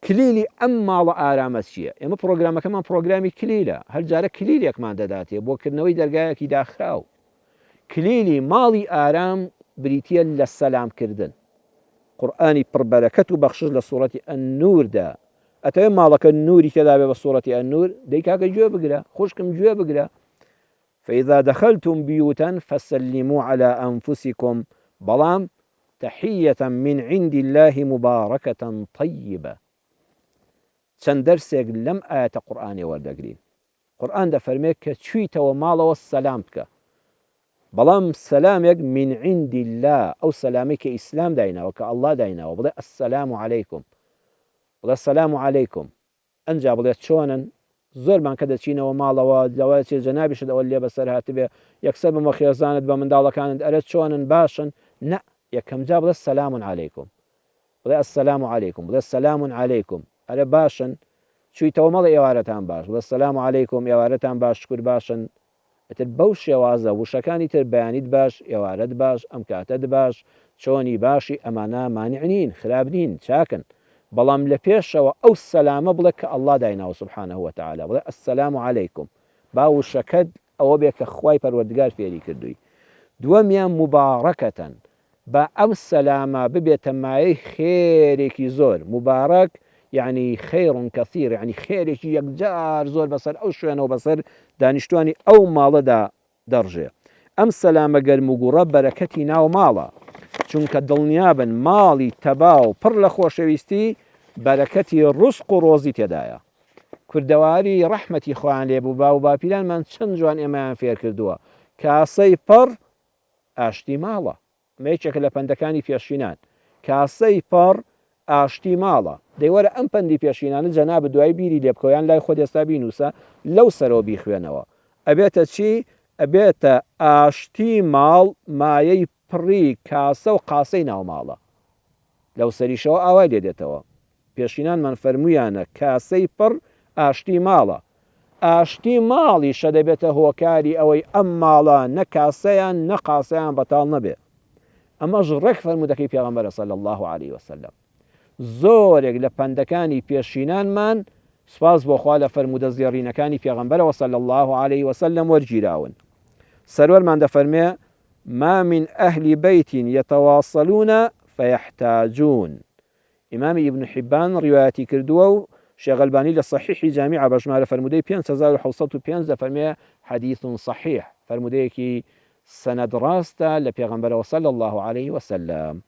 کلیلی ئەم ماڵە ئارامە چییە؟ ئێمە پرۆگرامەکەمان پرۆگرامی کلیلە، هەر جارە کلیلێکمان دەداتێ بۆکردنەوەی دەرگایەکی داخراو. کلیلی ماڵی ئارام بریتە لە سەلامکردن. قورئانی پڕبەرەکەت و بەخشش لە سوورەتی ئەننووردا ئەتەوێ ماڵەکە نووری تێدا بێ بە سوورەتی ئەننوور دەی کاکە گوێ بگرە خوشکم گوێ بگرە فإذا دخلتم بيوتا فسلموا على أنفسكم بەڵام تحية من عند الله مباركة طيبة. چەند دەرسێک لەم ئاەتە قورئانی وەردەگرین. قورئان دەفەرمێت کە چوویتەوە ماڵەوە سەلام بکە، بەڵام سەلامێک من عند الله، ئەو سەلامی کە ئیسلام دایناوە کە ئەڵڵا دایناوە، بڵێ ئەسسەلام عەلەیکم، بڵێ سەلام عەلەیکم. ئەنجا بڵێت چۆنن؟ زۆرمان کە دەچینەوە ماڵەوە لەوای چێ جەنابیشت ئەوە لێ بەسەر هاتبێ یەکسەر بمە خێزانت بە منداڵەکانت ئەرێت چۆنن باشن، نە یەکەم جا بڵێ سەلام عەلەیکم، بڵێ ئەسسەلام عەلەیکم، بڵێ سەلام عەلەیکم، ئەرێ باشن چوویتەوە مەڵێ ئێوارەتان باش، بڵێ سەلام عەلەیکم ئێوارەتان باش شکر باشن. ئەتر بەو شێوازە وشەکانی تر بەیانیت باش، ئێوارەت باش، ئەم کاتەت باش، چۆنی باشی، ئەمانە مانیع نین، خراپ نین، چاکن. بەڵام لە پێشەوە ئەو سەلامە بڵێ کە ئەڵڵا دایناوە سوبحانەه وتەعالا، بڵێ ئەسسەلام عەلەیکم، با وشەکەت ئەوە بێ کە خوای پەروەردگار فێری کردووی. دووەمیان مبارەکەتەن، با ئەم سەلامە ببێتە مایەی خێرێکی زۆر. مبارەک یعنی خێڕ کەثیر، یعنی خێرێکی یەکجار زۆر بەسەر ئەو شوێنەوە بەسەر دانیشتوانی ئەو ماڵەدا دەڕژێ. ئەم سەلامە گەرم و گوڕە بەرەکەتی ناو ماڵە، چونکە دڵنیابن ماڵی تەباو پڕ لە خۆشەویستی بەرەکەتی ڕزق و ڕۆزی تێدایە. کوردەواری ڕەحمەتی خۆیان لێبوو، با و باپیرانمان چەند جوان ئێمەیان فێر کردووە. کاسەی پڕ ئاشتی ماڵە، مەیەکێکە لە پەندەکانی پێشینان، کاسەی پڕ ئاشتی ماڵە. دەیوەرە ئەم پەندی پێشینانە جەناب دوای بیری لێ بکەویان لای خۆ ئێستا بینوسە لەو سەرەوە بیخوێنەوە. ئەبێتە چی؟ ئەبێتە ئاشتی ماڵ مایەی پڕی کاسە و قاسەی ناو ماڵە. لەو سەریشەوە ئاوای لێ دێتەوە. پێشینانمان فەرمویانە کاسەی پڕ ئاشتی ماڵە. ئاشتی ماڵیشە دەبێتە هۆکاری ئەوەی ئەم ماڵە نە کاسەیان نە قاسەیان بەتاڵ نەبێ. ئەمەش ڕێک فەرموودەکەی پێغەمبەرە صلی الله علیه وسلم. زۆرێک لە پەندەکانی پێشینانمان سپاس بۆ خوا لە فەرموودە زێڕینەکانی پێغەمبەرەوە صلی الله علیه وسلم وەرگیراون. سەرۆرمان دەفەرمێ ما من أهل بيت يتواصلون فيحتاجون. إمام ابن حبان رواياتي كردوه شيخ الباني للصحيح جامعة بجمارة فرمودي 5705 دەفەرمێ حديث صحيح، فرموديكي سند راستا لبيغمبر صلى الله عليه وسلم.